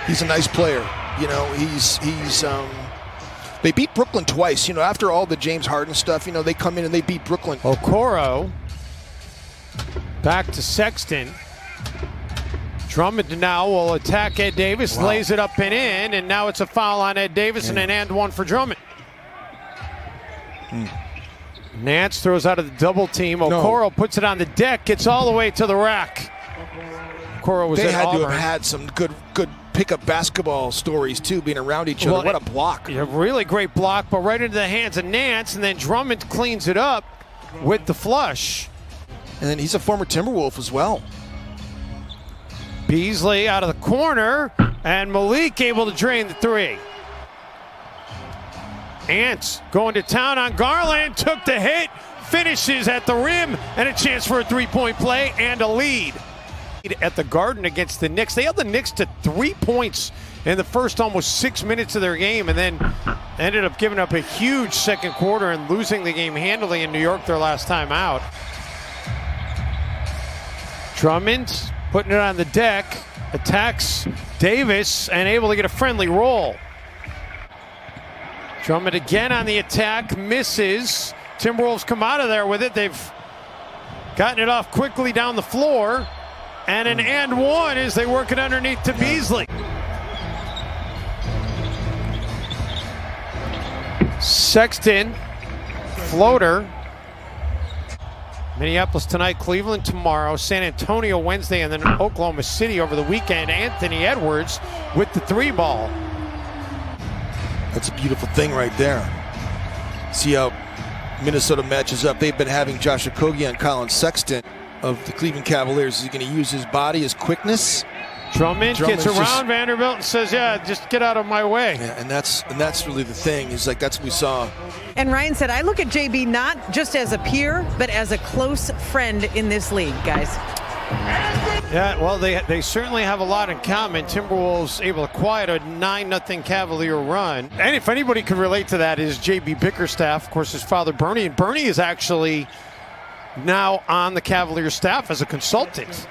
He's a nice player. You know, they beat Brooklyn twice. You know, after all the James Harden stuff, you know, they come in and they beat Brooklyn. Okoro back to Sexton. Drummond now will attack Ed Davis, lays it up and in, and now it's a foul on Ed Davis and an and one for Drummond. Nance throws out of the double team. Okoro puts it on the deck, gets all the way to the rack. Okoro was They at had to Auburn. have had some good pickup basketball stories too, being around each other. What a block! A really great block, but right into the hands of Nance, and then Drummond cleans it up with the flush. And then he's a former Timberwolf as well. Beasley out of the corner, and Malik able to drain the three. Ants going to town on Garland, took the hit, finishes at the rim, and a chance for a three-point play and a lead. At the Garden against the Knicks. They held the Knicks to 3 points in the first almost 6 minutes of their game, and then ended up giving up a huge second quarter and losing the game handily in New York their last time out. Drummond putting it on the deck, attacks Davis, and able to get a friendly roll. Drummond again on the attack, misses. Timberwolves come out of there with it. They've gotten it off quickly down the floor. And an and one as they work it underneath to Beasley. Sexton, floater. Minneapolis tonight, Cleveland tomorrow, San Antonio Wednesday, and then Oklahoma City over the weekend. Anthony Edwards with the three ball. That's a beautiful thing right there. See how Minnesota matches up. They've been having Josh Okogie and Colin Sexton of the Cleveland Cavaliers. Is he going to use his body, his quickness? Drummond gets around Vanderbilt and says, yeah, just get out of my way. Yeah, and that's really the thing. Is like that's what we saw. And Ryan said, I look at JB not just as a peer, but as a close friend in this league, guys. Yeah, well, they certainly have a lot in common. Timberwolves able to quiet a 9-0 Cavalier run. And if anybody could relate to that is JB Bickerstaff, of course, his father Bernie. And Bernie is actually now on the Cavaliers staff as a consultant.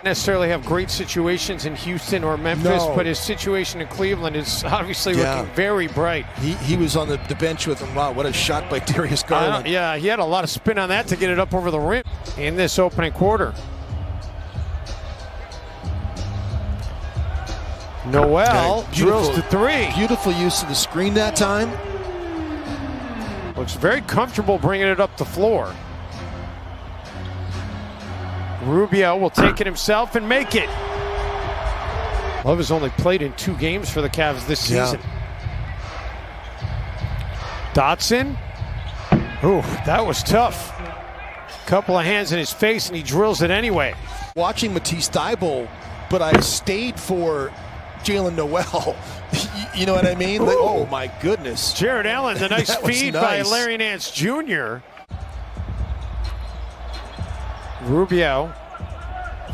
Necessarily have great situations in Houston or Memphis, but his situation in Cleveland is obviously looking very bright. He was on the bench with him. Wow, what a shot by Darius Garland. Yeah, he had a lot of spin on that to get it up over the rim in this opening quarter. Noel drills to three. Beautiful use of the screen that time. Looks very comfortable bringing it up the floor. Rubio will take it himself and make it. Love has only played in 2 games for the Cavs this season. Dotson. Ooh, that was tough. Couple of hands in his face and he drills it anyway. Watching Matisse Thybulle, but I stayed for Jalen Noel. You know what I mean? Like, oh my goodness. Jared Allen, the nice feed by Larry Nance Jr. Rubio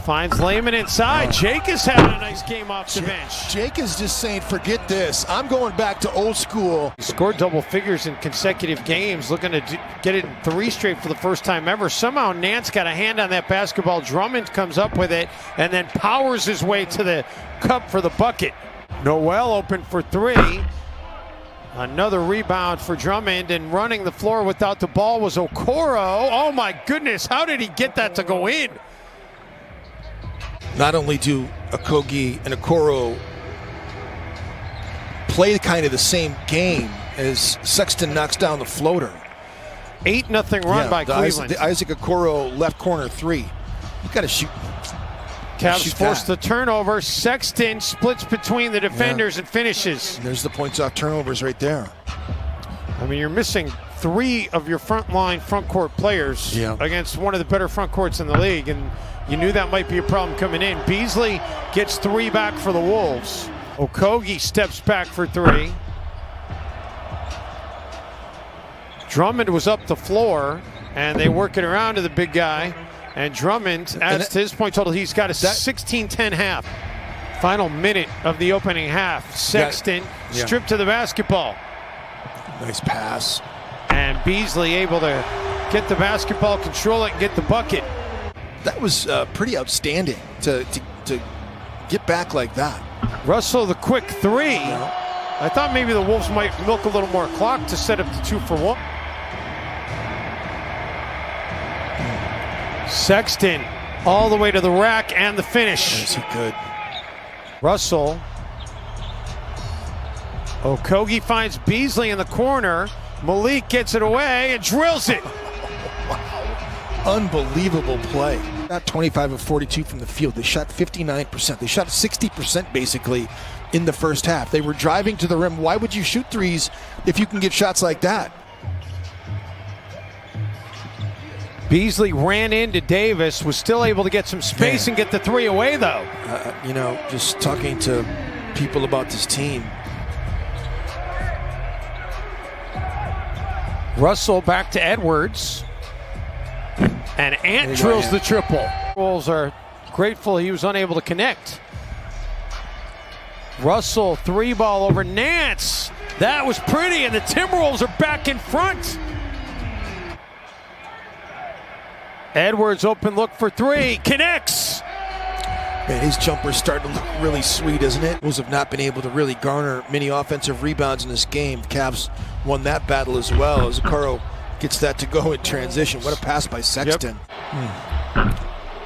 finds Layman inside. Jake is having a nice game off the bench. Jake is just saying, forget this. I'm going back to old school. He scored double figures in consecutive games, looking to get it in 3 straight for the first time ever. Somehow Nance got a hand on that basketball. Drummond comes up with it and then powers his way to the cup for the bucket. Noel open for 3. Another rebound for Drummond, and running the floor without the ball was Okoro. Oh my goodness, how did he get that to go in? Not only do Okogie and Okoro play kind of the same game as Sexton knocks down the floater. 8-0 run by Cleveland. The Isaac Okoro left corner 3. You got to shoot. Cavs force the turnover. Sexton splits between the defenders and finishes. And there's the points off turnovers right there. I mean, you're missing 3 of your front court players against one of the better front courts in the league, and you knew that might be a problem coming in. Beasley gets 3 back for the Wolves. Okogie steps back for 3. Drummond was up the floor, and they work it around to the big guy. And Drummond adds to his point total. He's got a 16-10 half. Final minute of the opening half. Sexton stripped to the basketball. Nice pass. And Beasley able to get the basketball, control it, and get the bucket. That was pretty outstanding to get back like that. Russell, the quick three. I thought maybe the Wolves might milk a little more clock to set up the 2-for-1. Sexton all the way to the rack and the finish. Yes, he could. Russell. Okogie finds Beasley in the corner. Malik gets it away and drills it. Unbelievable play. Got 25 of 42 from the field. They shot 59%. They shot 60% basically in the first half. They were driving to the rim. Why would you shoot threes if you can get shots like that? Beasley ran into Davis, was still able to get some space and get the three away though. You know, just talking to people about this team. Russell back to Edwards. And Ant drills the triple. Wolves are grateful he was unable to connect. Russell, three ball over Nance. That was pretty, and the Timberwolves are back in front. Edwards open look for three, connects. Man, his jumper's starting to look really sweet, isn't it? Wolves have not been able to really garner many offensive rebounds in this game. The Cavs won that battle as well. Zakaro gets that to go in transition. What a pass by Sexton.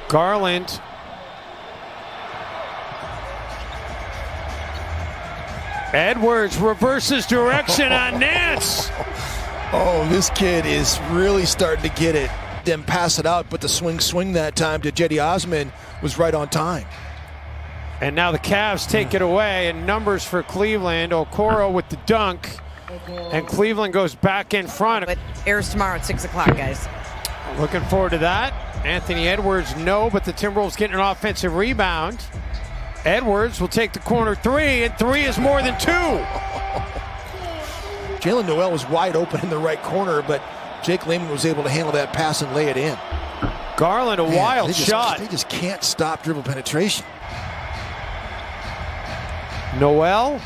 Garland. Edwards reverses direction on Nance. Oh, this kid is really starting to get it. Then pass it out, but the swing that time to Cedi Osman was right on time. And now the Cavs take it away, and numbers for Cleveland. Okoro with the dunk, and Cleveland goes back in front. It airs tomorrow at 6 o'clock, guys. Looking forward to that. Anthony Edwards, no, but the Timberwolves getting an offensive rebound. Edwards will take the corner three, and three is more than two. Jalen Noel was wide open in the right corner, but Jake Layman was able to handle that pass and lay it in. Garland, wild shot. They just can't stop dribble penetration. Noel.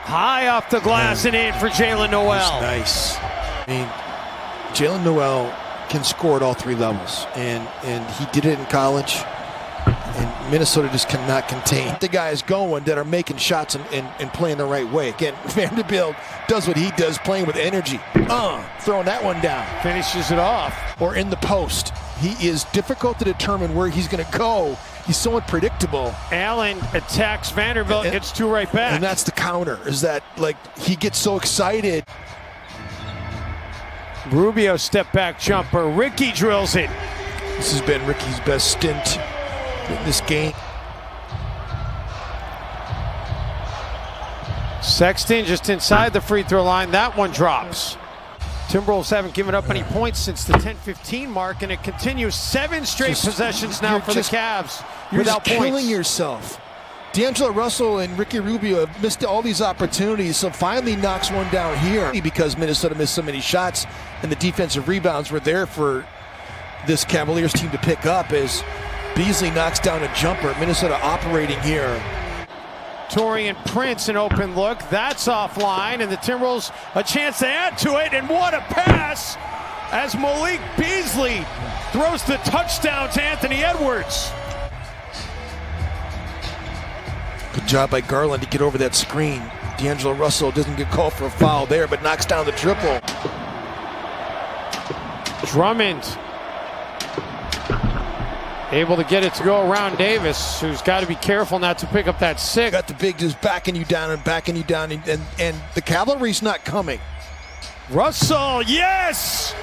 High off the glass and in for Jalen Noel. Nice. I mean, Jalen Noel can score at all three levels, and he did it in college. And Minnesota just cannot contain the guys going that are making shots and playing the right way. Again, Vanderbilt does what he does, playing with energy. Throwing that one down. Finishes it off. Or in the post. He is difficult to determine where he's going to go. He's so unpredictable. Allen attacks Vanderbilt, gets two right back. And that's the counter, is that like he gets so excited. Rubio step back jumper. Ricky drills it. This has been Ricky's best stint in this game. Sexton just inside the free throw line. That one drops. Timberwolves haven't given up any points since the 10-15 mark, and it continues. 7 straight possessions now for the Cavs without points. Killing yourself. D'Angelo Russell and Ricky Rubio have missed all these opportunities, so finally knocks one down here because Minnesota missed so many shots, and the defensive rebounds were there for this Cavaliers team to pick up as Beasley knocks down a jumper. Minnesota operating here. Taurean Prince, an open look. That's offline, and the Timberwolves a chance to add to it, and what a pass as Malik Beasley throws the touchdown to Anthony Edwards. Good job by Garland to get over that screen. D'Angelo Russell doesn't get called for a foul there, but knocks down the triple. Drummond able to get it to go around Davis, who's got to be careful not to pick up that six. Got the big just backing you down, and the cavalry's not coming. Russell, yes!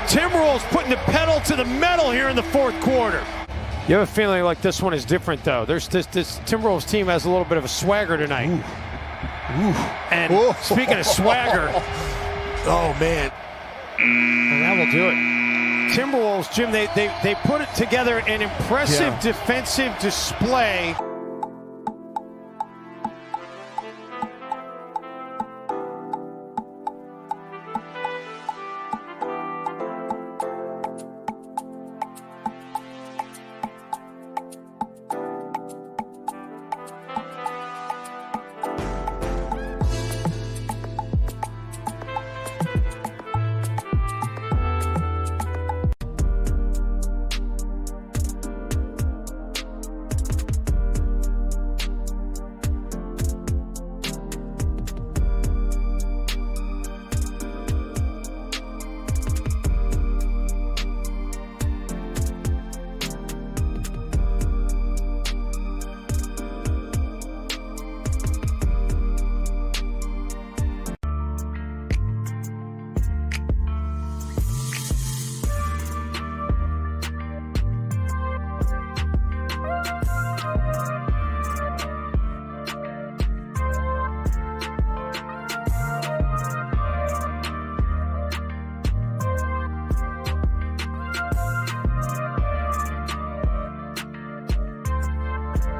Timberwolves putting the pedal to the metal here in the fourth quarter. You have a feeling like this one is different, though. This Timberwolves team has a little bit of a swagger tonight. And speaking of swagger, oh man, and that will do it. Timberwolves, Jim, they put it together an impressive defensive display.